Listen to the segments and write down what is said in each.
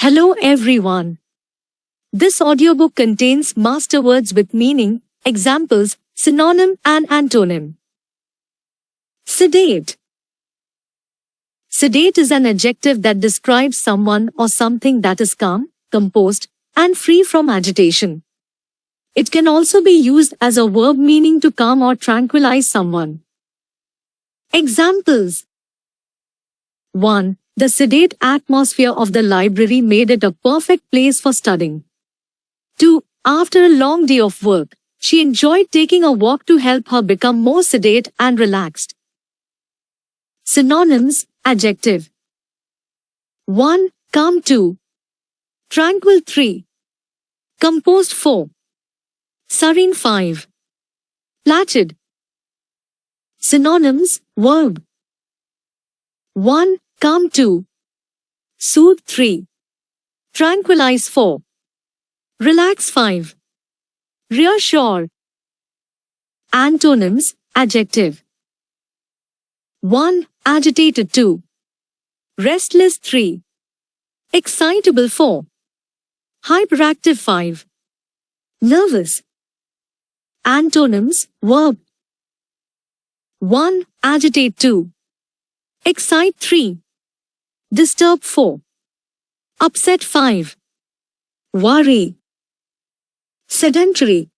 Hello everyone. This audiobook contains master words with meaning, examples, synonym and antonym. Sedate. Sedate is an adjective that describes someone or something that is calm, composed, and free from agitation. It can also be used as a verb meaning to calm or tranquilize someone. Examples. 1. The sedate atmosphere of the library made it a perfect place for studying. 2. After a long day of work, she enjoyed taking a walk to help her become more sedate and relaxed. Synonyms, adjective. 1. Calm. 2. Tranquil. 3. Composed. 4. Serene. 5. Placid. Synonyms, verb. 1. Calm. 2. Soothe. 3. Tranquilize. 4. Relax. 5. Reassure. Antonyms, adjective. 1. Agitated. 2. Restless. 3. Excitable. 4. Hyperactive. 5. Nervous. Antonyms, verb. 1. Agitate. 2. Excite. 3. Disturb. 4. Upset. 5. Worry. Sedentary.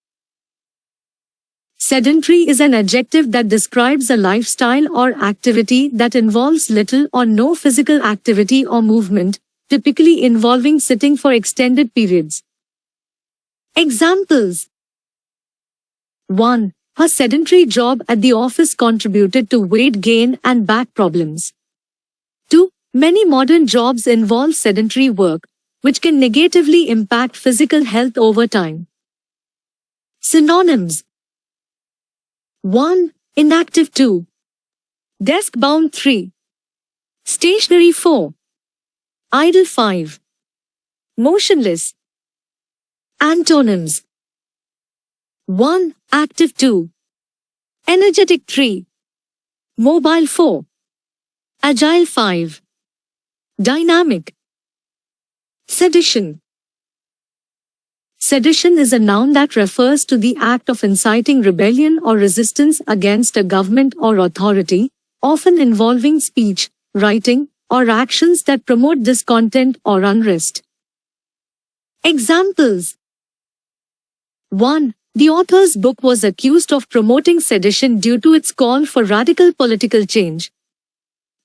Sedentary is an adjective that describes a lifestyle or activity that involves little or no physical activity or movement, typically involving sitting for extended periods. Examples. 1. Her sedentary job at the office contributed to weight gain and back problems. 2. Many modern jobs involve sedentary work, which can negatively impact physical health over time. Synonyms. 1. Inactive. 2. Desk-bound. 3. Stationary. 4. Idle. 5. Motionless. Antonyms. 1. Active. 2. Energetic. 3. Mobile. 4. Agile. 5. Dynamic. Sedition. Sedition is a noun that refers to the act of inciting rebellion or resistance against a government or authority, often involving speech, writing, or actions that promote discontent or unrest. Examples. 1. The author's book was accused of promoting sedition due to its call for radical political change.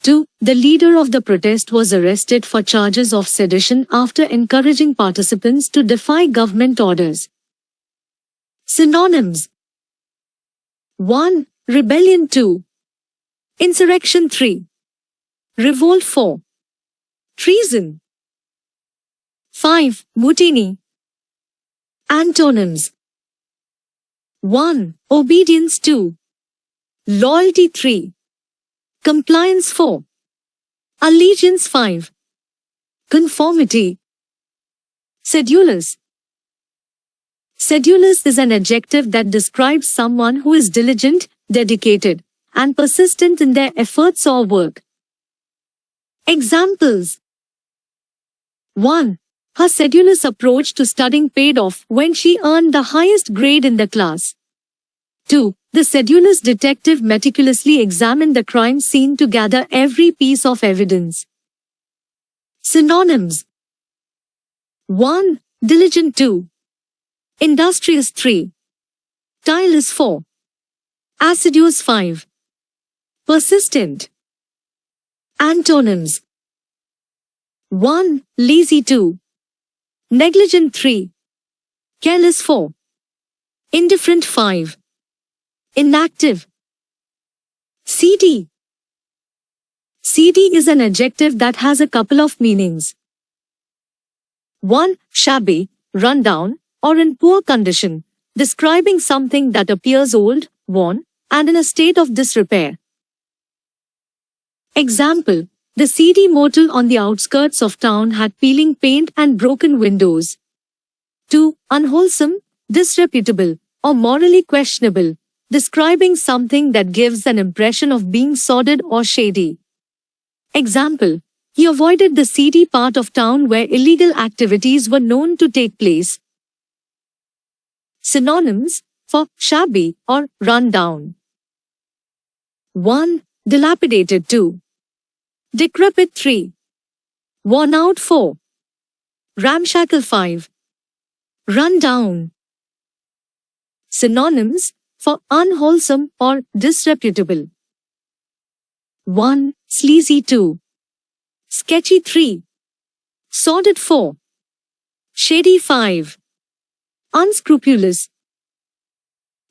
2. The leader of the protest was arrested for charges of sedition after encouraging participants to defy government orders. Synonyms. 1. Rebellion. 2. Insurrection. 3. Revolt. 4. Treason. 5. Mutiny. Antonyms. 1. Obedience. 2. Loyalty. 3. Compliance. 4. Allegiance. 5. Conformity. Sedulous. Sedulous is an adjective that describes someone who is diligent, dedicated, and persistent in their efforts or work. Examples. 1. Her sedulous approach to studying paid off when she earned the highest grade in the class. 2. The sedulous detective meticulously examined the crime scene to gather every piece of evidence. Synonyms. 1. Diligent. 2. Industrious. 3. Tireless. 4. Assiduous. 5. Persistent. Antonyms. 1. Lazy. 2. Negligent. 3. Careless. 4. Indifferent. 5. Inactive. Seedy. Seedy is an adjective that has a couple of meanings. 1. Shabby, run down, or in poor condition, describing something that appears old, worn, and in a state of disrepair. Example. The seedy motel on the outskirts of town had peeling paint and broken windows. 2. Unwholesome, disreputable, or morally questionable, describing something that gives an impression of being sordid or shady. Example. He avoided the seedy part of town where illegal activities were known to take place. Synonyms for shabby or run down. 1. Dilapidated. 2. Decrepit. 3. Worn out. 4. Ramshackle. 5. Run down. Synonyms for unwholesome or disreputable. 1. Sleazy. 2. Sketchy. 3. Sordid. 4. Shady. 5. Unscrupulous.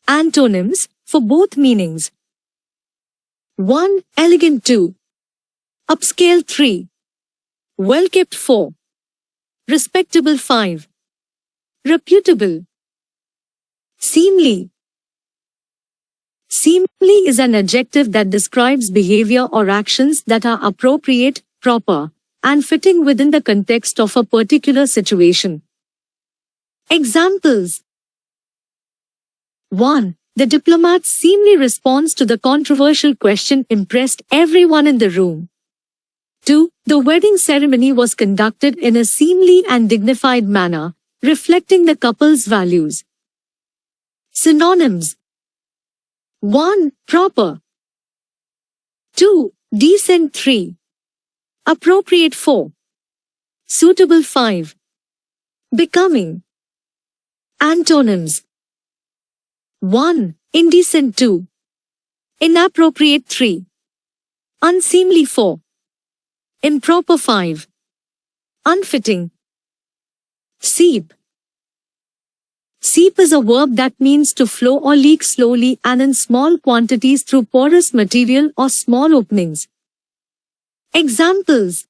Antonyms for both meanings. 1. Elegant. 2. Upscale. 3. Well-kept. 4. Respectable. 5. Reputable. Seemly. Seemly is an adjective that describes behavior or actions that are appropriate, proper, and fitting within the context of a particular situation. Examples. 1. The diplomat's seemly response to the controversial question impressed everyone in the room. 2. The wedding ceremony was conducted in a seemly and dignified manner, reflecting the couple's values. Synonyms. 1. Proper. 2. Decent. 3. Appropriate. 4. Suitable. 5. Becoming. Antonyms. 1. Indecent. 2. Inappropriate. 3. Unseemly. 4. Improper. 5. Unfitting. Seep. Seep is a verb that means to flow or leak slowly and in small quantities through porous material or small openings. Examples.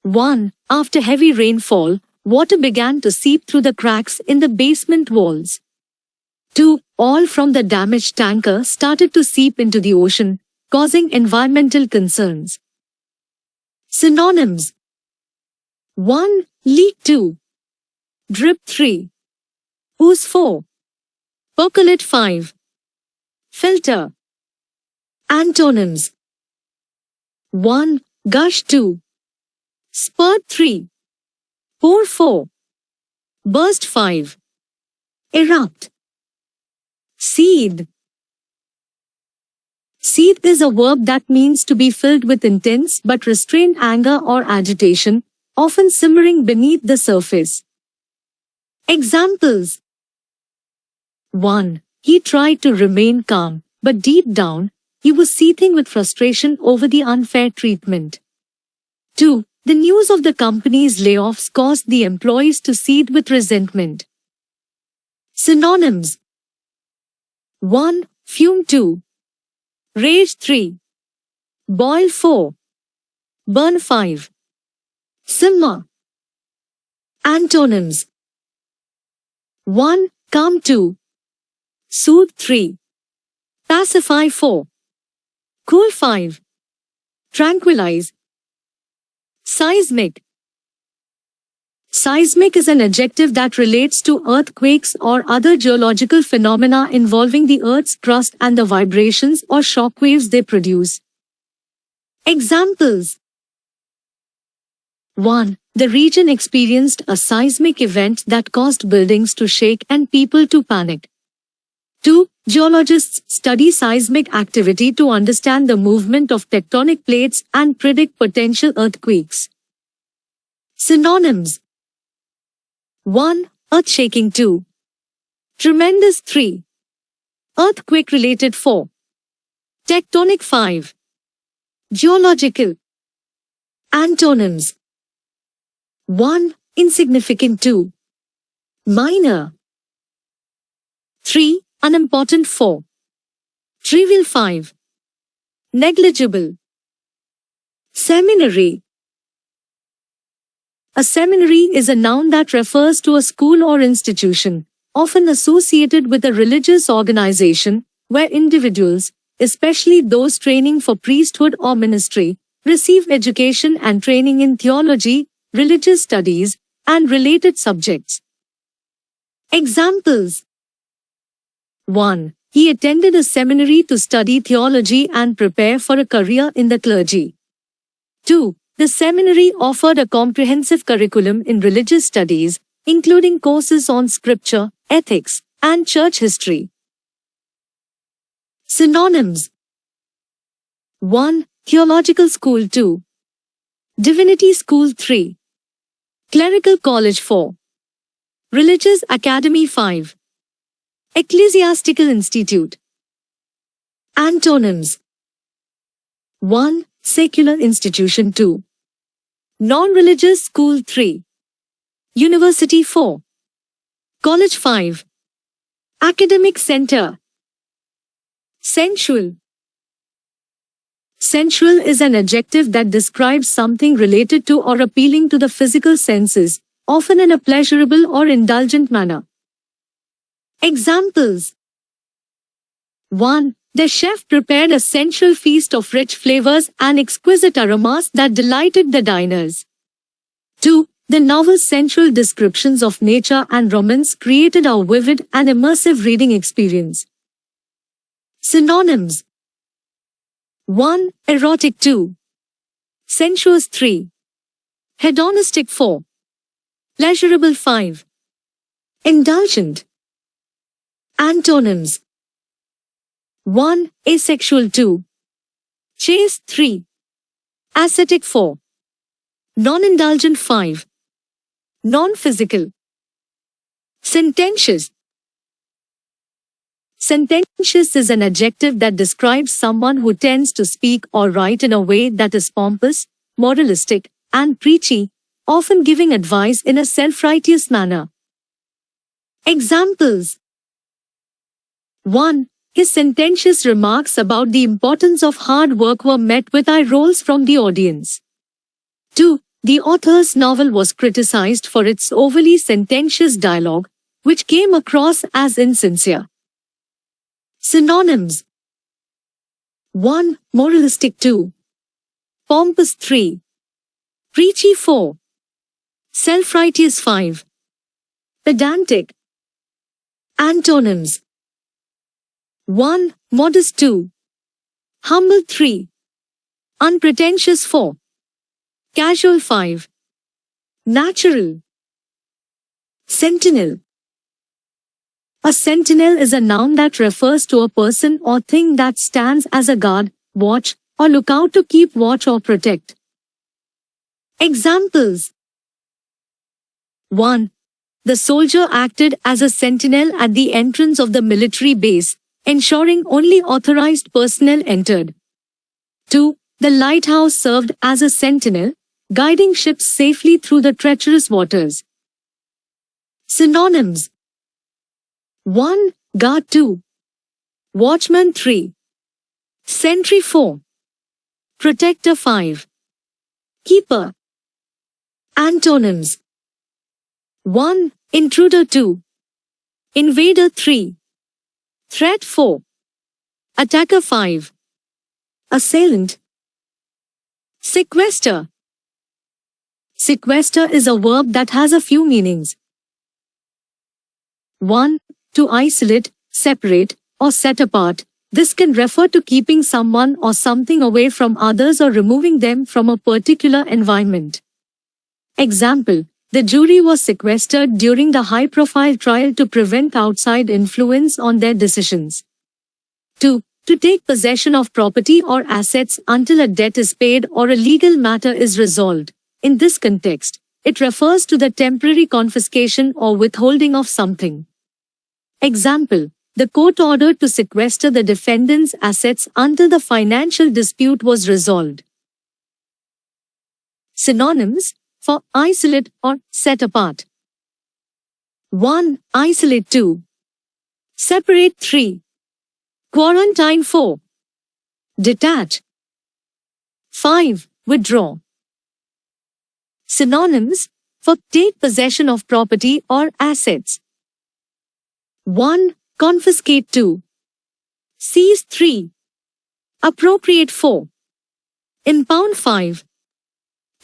1. After heavy rainfall, water began to seep through the cracks in the basement walls. 2. Oil from the damaged tanker started to seep into the ocean, causing environmental concerns. Synonyms. 1. Leak. 2. Drip. 3. Ooze. 4. Percolate. 5. Filter. Antonyms. 1. Gush. 2. Spurt. 3. Pour. 4. Burst. 5. Erupt. Seethe. Seethe is a verb that means to be filled with intense but restrained anger or agitation, often simmering beneath the surface. Examples. 1. He tried to remain calm, but deep down, he was seething with frustration over the unfair treatment. 2. The news of the company's layoffs caused the employees to seethe with resentment. Synonyms. 1. Fume. 2. Rage. 3. Boil. 4. Burn. 5. Simmer. Antonyms. 1. Calm. 2. Soothe. 3. Pacify. 4. Cool. 5. Tranquilize. Seismic. Seismic is an adjective that relates to earthquakes or other geological phenomena involving the Earth's crust and the vibrations or shock waves they produce. Examples. 1. The region experienced a seismic event that caused buildings to shake and people to panic. 2. Geologists study seismic activity to understand the movement of tectonic plates and predict potential earthquakes. Synonyms. 1. Earth-shaking. 2. Tremendous. 3. Earthquake-related. 4. Tectonic. 5. Geological. Antonyms. 1. Insignificant. 2. Minor. 3. Unimportant. 4. Trivial. 5. Negligible. Seminary. A seminary is a noun that refers to a school or institution, often associated with a religious organization, where individuals, especially those training for priesthood or ministry, receive education and training in theology, religious studies, and related subjects. Examples. 1. He attended a seminary to study theology and prepare for a career in the clergy. 2. The seminary offered a comprehensive curriculum in religious studies, including courses on scripture, ethics, and church history. Synonyms: 1. Theological School 2. Divinity School 3. Clerical College 4. Religious Academy 5. Ecclesiastical Institute. Antonyms: 1. Secular Institution 2. Non-Religious School 3. University 4. College 5. Academic Center. Sensual. Sensual is an adjective that describes something related to or appealing to the physical senses, often in a pleasurable or indulgent manner. Examples: 1. The chef prepared a sensual feast of rich flavors and exquisite aromas that delighted the diners. 2. The novel's sensual descriptions of nature and romance created a vivid and immersive reading experience. Synonyms: 1. Erotic 2. Sensuous 3. Hedonistic 4. Pleasurable 5. Indulgent. Antonyms: 1. Asexual 2. Chaste 3. Ascetic 4. Non-indulgent 5. Non-physical. Sententious. Sententious is an adjective that describes someone who tends to speak or write in a way that is pompous, moralistic, and preachy, often giving advice in a self-righteous manner. Examples: 1. His sententious remarks about the importance of hard work were met with eye rolls from the audience. 2. The author's novel was criticized for its overly sententious dialogue, which came across as insincere. Synonyms: 1. Moralistic 2. Pompous 3. Preachy 4. Self-righteous 5. Pedantic. Antonyms: 1. Modest 2. Humble 3. Unpretentious 4. Casual 5. Natural. Sentinel. A sentinel is a noun that refers to a person or thing that stands as a guard, watch, or lookout to keep watch or protect. Examples: 1. The soldier acted as a sentinel at the entrance of the military base, ensuring only authorized personnel entered. 2. The lighthouse served as a sentinel, guiding ships safely through the treacherous waters. Synonyms: 1. Guard 2. Watchman 3. Sentry 4. Protector 5. Keeper. Antonyms: 1. Intruder 2. Invader 3. Threat 4. Attacker 5. Assailant. Sequester. Sequester is a verb that has a few meanings. 1. To isolate, separate, or set apart. This can refer to keeping someone or something away from others or removing them from a particular environment. Example: the jury was sequestered during the high-profile trial to prevent outside influence on their decisions. 2. To take possession of property or assets until a debt is paid or a legal matter is resolved. In this context, it refers to the temporary confiscation or withholding of something. Example: the court ordered to sequester the defendant's assets until the financial dispute was resolved. Synonyms for isolate or set apart: 1. Isolate 2. Separate 3. Quarantine 4. Detach. 5. Withdraw. Synonyms for take possession of property or assets: 1. Confiscate 2. Seize 3. Appropriate 4. Impound 5.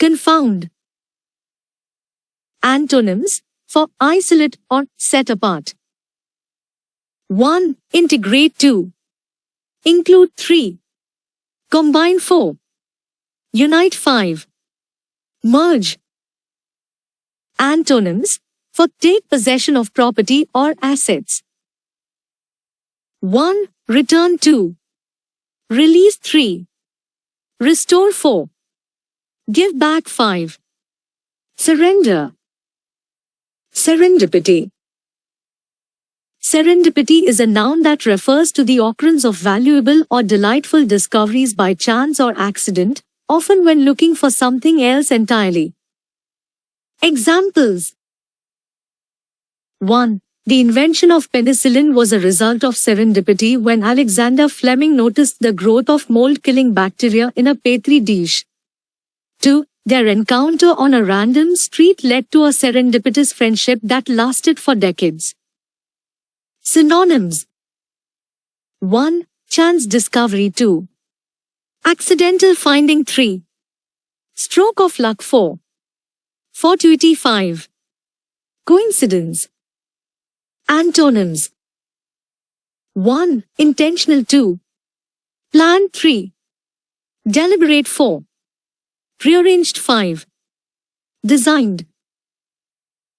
Confound. Antonyms for isolate or set apart: 1. Integrate 2. Include 3. Combine 4. Unite 5. Merge. Antonyms for take possession of property or assets. 1. Return 2. Release 3. Restore 4. Give back 5. Surrender. Serendipity. Serendipity is a noun that refers to the occurrence of valuable or delightful discoveries by chance or accident, often when looking for something else entirely. Examples. 1. The invention of penicillin was a result of serendipity when Alexander Fleming noticed the growth of mold-killing bacteria in a petri dish. 2. Their encounter on a random street led to a serendipitous friendship that lasted for decades. Synonyms. 1. Chance discovery. 2. Accidental finding. 3. Stroke of luck. 4. Fortuity. 5. Coincidence. Antonyms. 1. Intentional. 2. Planned. 3. Deliberate. 4. Prearranged. 5. Designed.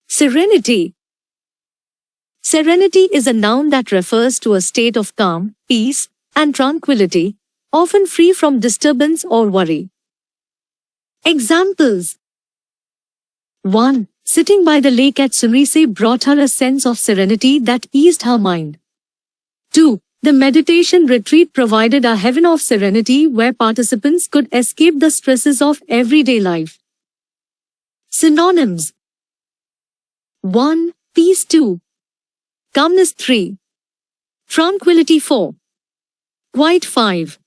Serenity. Serenity is a noun that refers to a state of calm, peace, and tranquility, often free from disturbance or worry. Examples. 1. Sitting by the lake at Surise brought her a sense of serenity that eased her mind. 2. The meditation retreat provided a heaven of serenity where participants could escape the stresses of everyday life. Synonyms. 1. Peace. 2. Calmness. 3. Tranquility. 4. Quiet. 5.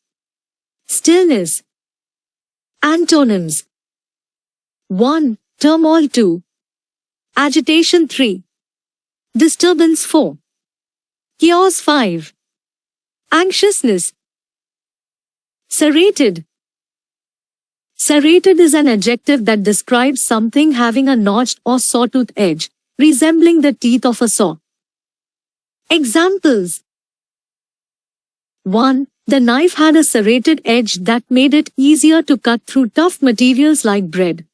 Stillness. Antonyms. 1. Turmoil. 2. Agitation. 3. Disturbance. 4. Chaos. 5. Anxiousness. Serrated. Serrated is an adjective that describes something having a notched or sawtooth edge, resembling the teeth of a saw. Examples. 1. The knife had a serrated edge that made it easier to cut through tough materials like bread.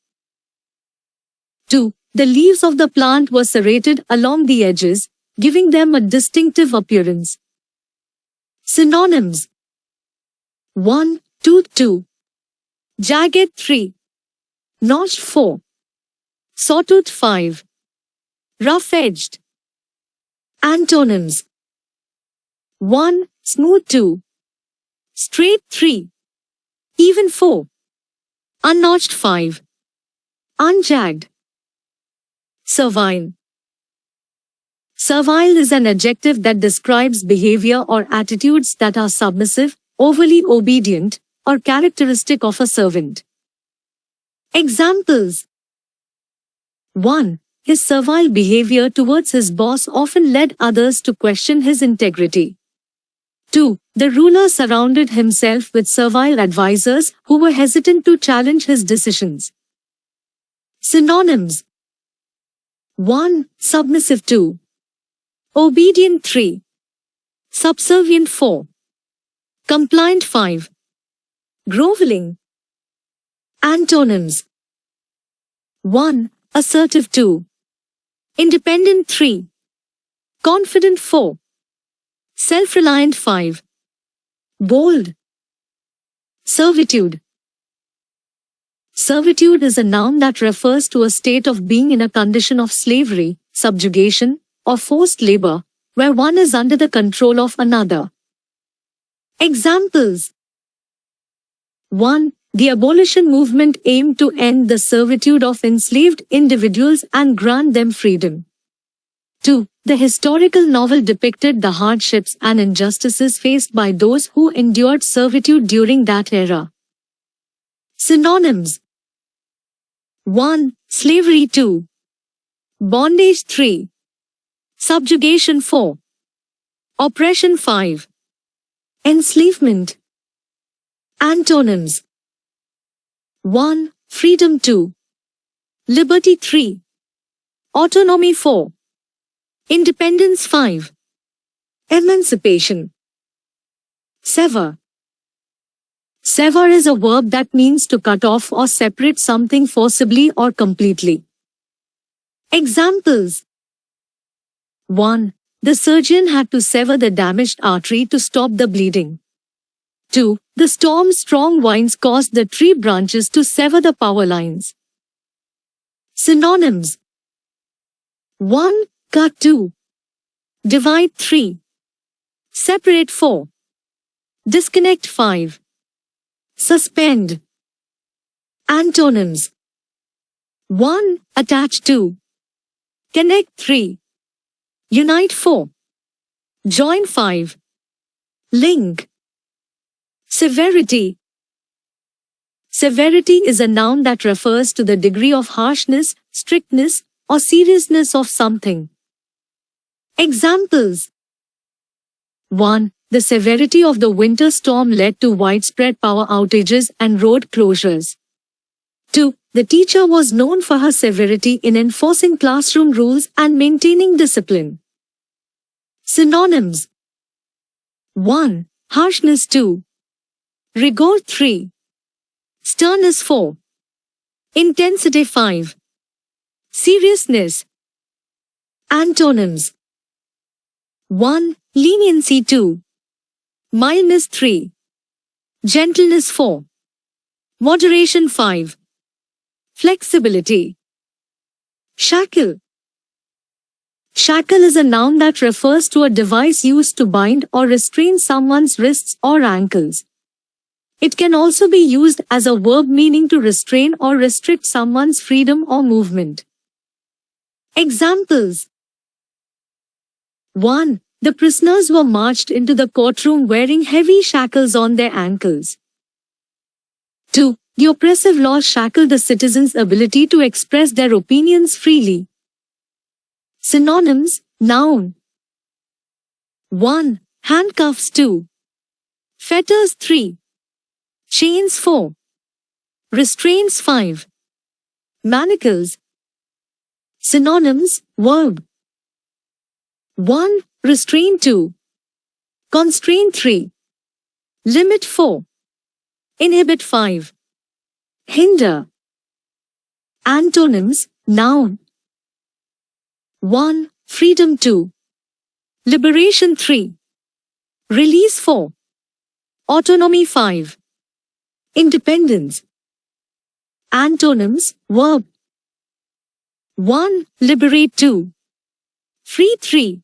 2. The leaves of the plant were serrated along the edges, giving them a distinctive appearance. Synonyms. 1. Tooth. 2. Jagged. 3. Notched. 4. Sawtooth. 5. Rough-edged. Antonyms. 1. Smooth. 2. Straight. 3. Even. 4. Unnotched. 5. Unjagged. Servile. Servile is an adjective that describes behavior or attitudes that are submissive, overly obedient, or characteristic of a servant. Examples. 1. His servile behavior towards his boss often led others to question his integrity. 2. The ruler surrounded himself with servile advisors who were hesitant to challenge his decisions. Synonyms. 1. Submissive. 2. Obedient. 3. Subservient. 4. Compliant. 5. Groveling. Antonyms. 1. Assertive. 2. Independent. 3. Confident. 4. Self-reliant. 5. Bold. Servitude. Servitude is a noun that refers to a state of being in a condition of slavery, subjugation, or forced labor, where one is under the control of another. Examples. 1. The abolition movement aimed to end the servitude of enslaved individuals and grant them freedom. 2. The historical novel depicted the hardships and injustices faced by those who endured servitude during that era. Synonyms. 1. Slavery. 2. Bondage. 3. Subjugation. 4. Oppression. 5. Enslavement. Antonyms. 1. Freedom. 2. Liberty. 3. Autonomy. 4. Independence. 5. Emancipation. Sever. Sever is a verb that means to cut off or separate something forcibly or completely. Examples. 1. The surgeon had to sever the damaged artery to stop the bleeding. 2. The storm's strong winds caused the tree branches to sever the power lines. Synonyms. 1. Cut 2. Divide 3. Separate 4. Disconnect 5. Suspend. Antonyms. 1. Attach 2. Connect 3. Unite 4. Join 5. Link. Severity. Severity is a noun that refers to the degree of harshness, strictness, or seriousness of something. Examples. 1. The severity of the winter storm led to widespread power outages and road closures. 2. The teacher was known for her severity in enforcing classroom rules and maintaining discipline. Synonyms. 1. Harshness 2. Rigor 3. Sternness 4. Intensity 5. Seriousness. Antonyms. 1. Leniency 2. Mildness 3. Gentleness 4. Moderation 5. Flexibility. Shackle. Shackle is a noun that refers to a device used to bind or restrain someone's wrists or ankles. It can also be used as a verb meaning to restrain or restrict someone's freedom or movement. Examples. 1. The prisoners were marched into the courtroom wearing heavy shackles on their ankles. 2. The oppressive laws shackled the citizens' ability to express their opinions freely. Synonyms. Noun. 1. Handcuffs 2. Fetters 3. Chains 4. Restraints 5. Manacles. Synonyms. Verb. 1. Restrain 2. Constrain 3. Limit 4. Inhibit 5. Hinder. Antonyms. Noun. 1. Freedom 2. Liberation 3. Release 4. Autonomy 5. Independence. Antonyms. Verb. 1. Liberate 2. Free 3.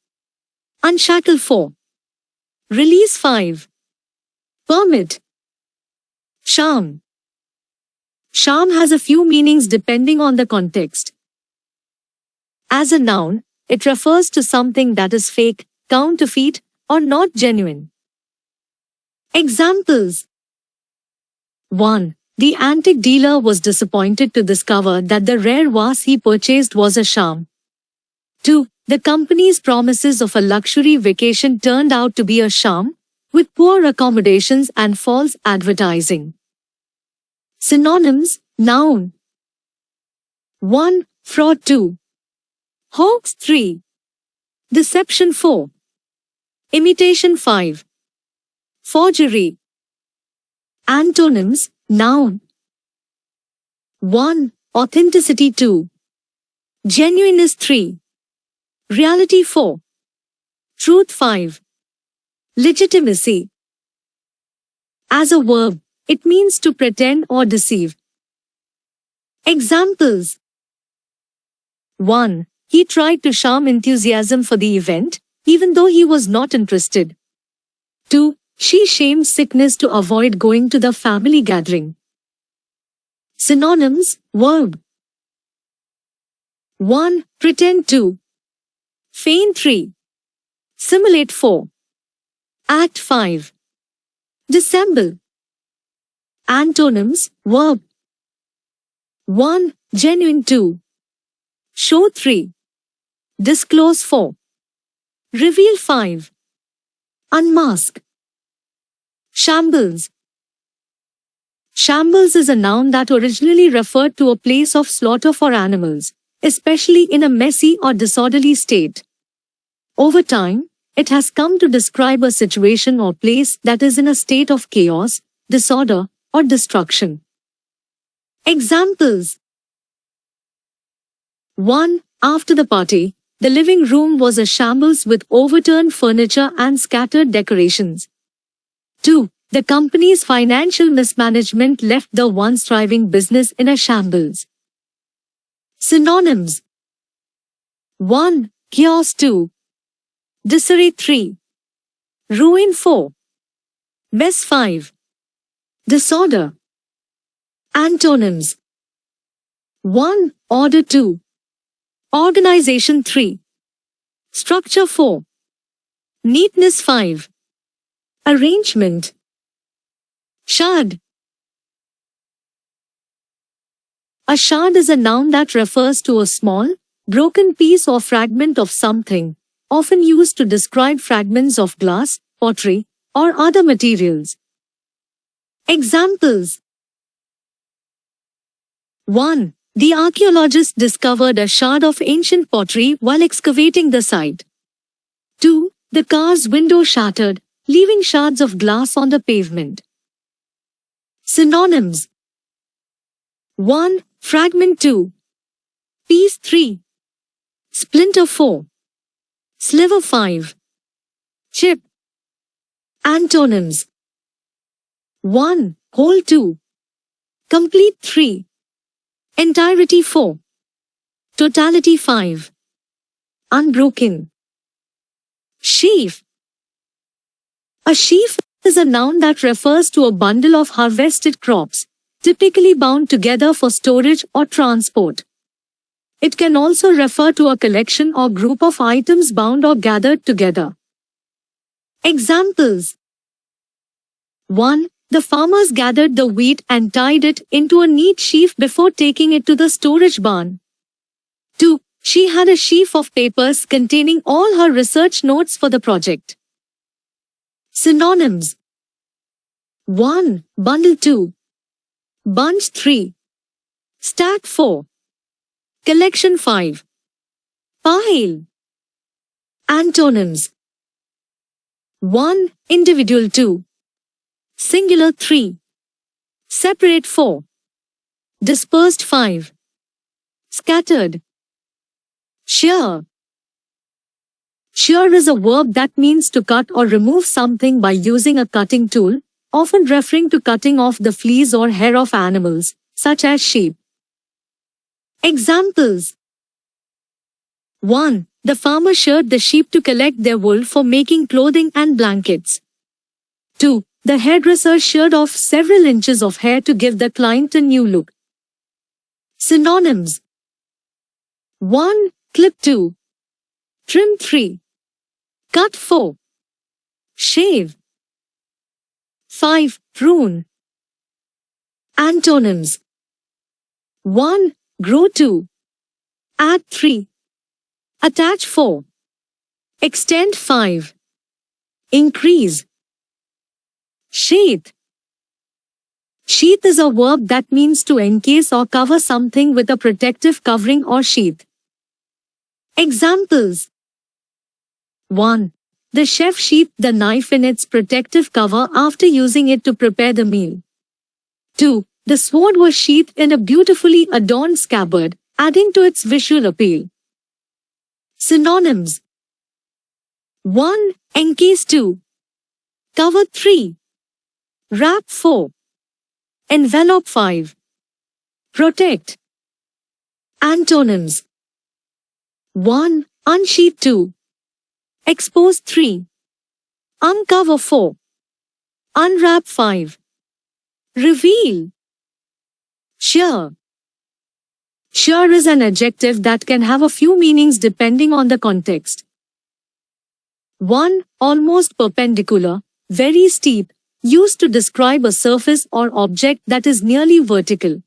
Unshackle 4. Release 5. Permit. Charm. Charm has a few meanings depending on the context. As a noun, it refers to something that is fake, counterfeit, or not genuine. Examples. 1. The antique dealer was disappointed to discover that the rare vase he purchased was a sham. 2. The company's promises of a luxury vacation turned out to be a sham, with poor accommodations and false advertising. Synonyms. Noun. 1. Fraud 2. Hoax 3. Deception 4. Imitation 5. Forgery. Antonyms. Noun. 1. Authenticity 2. Genuineness 3. Reality 4. Truth 5. Legitimacy. As a verb, it means to pretend or deceive. Examples. 1. He tried to charm enthusiasm for the event, even though he was not interested. 2. She shamed sickness to avoid going to the family gathering. Synonyms. Verb. 1. Pretend 2. Feign 3. Simulate 4. Act 5. Dissemble. Antonyms. Verb. 1. Genuine 2. Show 3. Disclose 4. Reveal 5. Unmask. Shambles. Shambles is a noun that originally referred to a place of slaughter for animals, especially in a messy or disorderly state. Over time, it has come to describe a situation or place that is in a state of chaos, disorder, or destruction. Examples: 1. After the party, the living room was a shambles with overturned furniture and scattered decorations. 2. The company's financial mismanagement left the once thriving business in a shambles. Synonyms: 1. Chaos. 2. Disarray. 3. Ruin. 4. Mess. 5. Disorder. Antonyms: 1. Order. 2. Organization. 3. Structure. 4. Neatness. 5. Arrangement. Shard. A shard is a noun that refers to a small, broken piece or fragment of something, often used to describe fragments of glass, pottery, or other materials. Examples: 1. The archaeologists discovered a shard of ancient pottery while excavating the site. 2. The car's window shattered, leaving shards of glass on the pavement. Synonyms: 1. Fragment. 2. Piece. 3. Splinter. 4. Sliver. 5. Chip. Antonyms: 1. Whole. 2. Complete. 3. Entirety. 4. Totality. 5. Unbroken. Sheaf. A sheaf is a noun that refers to a bundle of harvested crops, typically bound together for storage or transport. It can also refer to a collection or group of items bound or gathered together. Examples: 1. The farmers gathered the wheat and tied it into a neat sheaf before taking it to the storage barn. 2. She had a sheaf of papers containing all her research notes for the project. Synonyms: 1. Bundle. 2. Bunch. 3. Stack. 4. Collection. 5. Pile. Antonyms: 1. Individual. 2. Singular. 3. Separate. 4. Dispersed. 5. Scattered. Shear. Shear is a verb that means to cut or remove something by using a cutting tool, often referring to cutting off the fleece or hair of animals, such as sheep. Examples: 1. The farmer sheared the sheep to collect their wool for making clothing and blankets. 2. The hairdresser sheared off several inches of hair to give the client a new look. Synonyms: 1. Clip. 2. Trim. 3. Cut. 4. Shave. 5. Prune. Antonyms: 1. Grow. 2. Add. 3. Attach. 4. Extend. 5. Increase. Sheath. Sheath is a verb that means to encase or cover something with a protective covering or sheath. Examples: 1. The chef sheathed the knife in its protective cover after using it to prepare the meal. 2. The sword was sheathed in a beautifully adorned scabbard, adding to its visual appeal. Synonyms: 1. Encase. 2. Cover. 3. Wrap. 4. Envelope. 5. Protect. Antonyms: 1. Unsheath. 2. Expose. 3. Uncover. 4. Unwrap. 5. Reveal. Sheer. Sheer is an adjective that can have a few meanings depending on the context. 1. Almost perpendicular, very steep, used to describe a surface or object that is nearly vertical.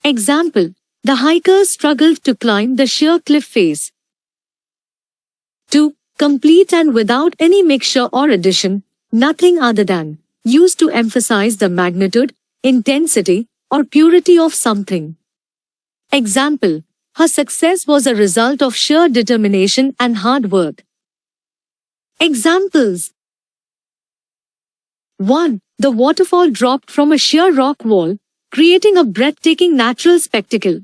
Example: the hikers struggled to climb the sheer cliff face. 2. Complete and without any mixture or addition, nothing other than, used to emphasize the magnitude, intensity, or purity of something. Example: her success was a result of sheer determination and hard work. Examples: 1. The waterfall dropped from a sheer rock wall, creating a breathtaking natural spectacle.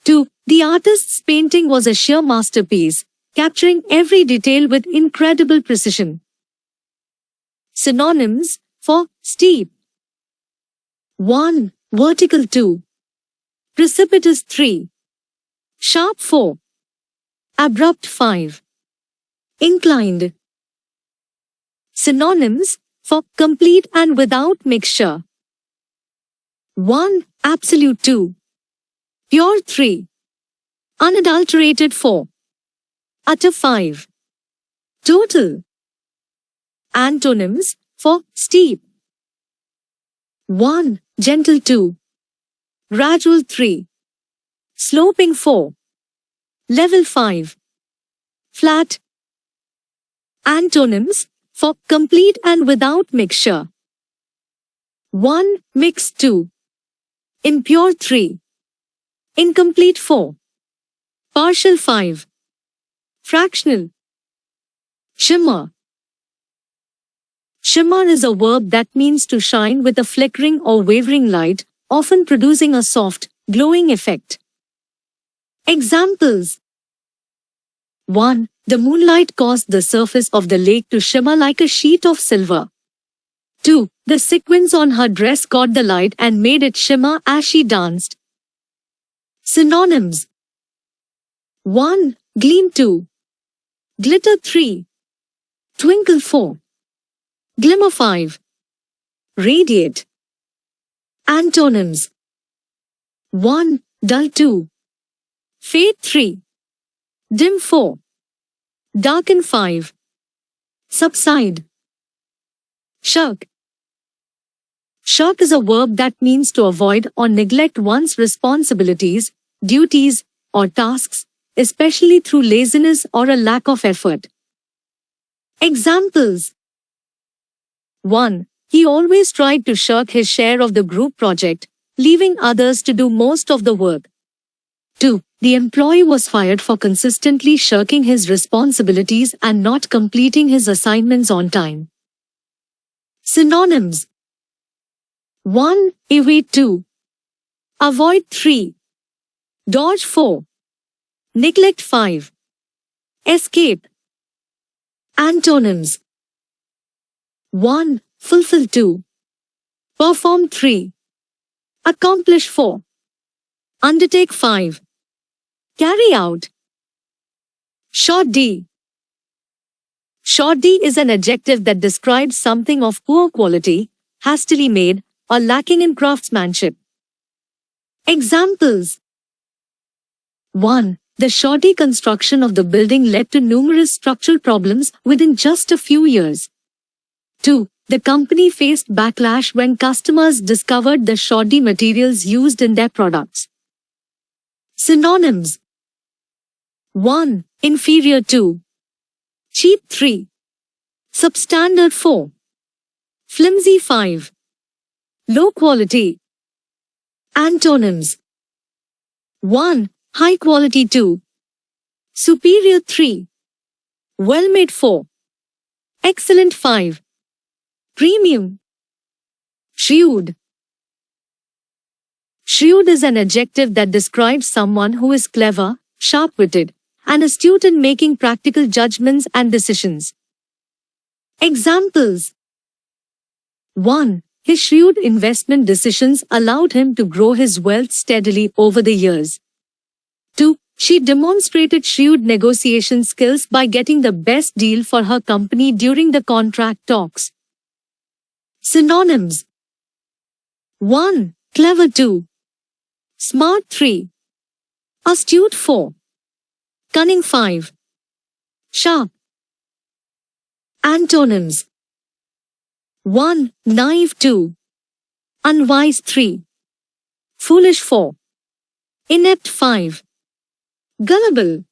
2. The artist's painting was a sheer masterpiece, capturing every detail with incredible precision. Synonyms for steep. 1. Vertical. 2. Precipitous. 3. Sharp. 4. Abrupt. 5. Inclined. Synonyms for complete and without mixture. 1. Absolute. 2. Pure. 3. Unadulterated. 4. Utter. 5. Total. Antonyms for steep. 1. Gentle. 2. Gradual. 3. Sloping. 4. Level. 5. Flat. Antonyms for complete and without mixture. 1. Mixed. 2. Impure. 3. Incomplete. 4. Partial. 5. Fractional. Shimmer. Shimmer is a verb that means to shine with a flickering or wavering light, often producing a soft, glowing effect. Examples. 1. The moonlight caused the surface of the lake to shimmer like a sheet of silver. 2. The sequins on her dress caught the light and made it shimmer as she danced. Synonyms. 1. Gleam. 2. Glitter. 3. Twinkle. 4. Glimmer. 5. Radiate. Antonyms. 1. Dull. 2. Fade. 3. Dim. 4. Darken. 5. Subside. Shirk. Shirk is a verb that means to avoid or neglect one's responsibilities, duties, or tasks, especially through laziness or a lack of effort. Examples. 1. He always tried to shirk his share of the group project, leaving others to do most of the work. 2. The employee was fired for consistently shirking his responsibilities and not completing his assignments on time. Synonyms. 1. Evade. 2. Avoid. 3. Dodge. 4. Neglect. 5. Escape. Antonyms. 1. Fulfill. 2. Perform. 3. Accomplish. 4. Undertake. 5. Carry out. Shoddy. Shoddy is an adjective that describes something of poor quality, hastily made, or lacking in craftsmanship. Examples. 1. The shoddy construction of the building led to numerous structural problems within just a few years. 2. The company faced backlash when customers discovered the shoddy materials used in their products. Synonyms. 1. Inferior. 2. Cheap. 3. Substandard. 4. Flimsy. 5. Low quality. Antonyms. 1. High quality. 2. Superior. 3. Well made. 4. Excellent. 5. Premium. Shrewd. Shrewd is an adjective that describes someone who is clever, sharp-witted, and astute in making practical judgments and decisions. Examples. 1. His shrewd investment decisions allowed him to grow his wealth steadily over the years. 2. She demonstrated shrewd negotiation skills by getting the best deal for her company during the contract talks. Synonyms. 1. Clever. 2. Smart. 3. Astute. 4. Cunning. 5. Sharp. Antonyms. 1. Naive. 2. Unwise. 3. Foolish. 4. Inept. 5. Gullible.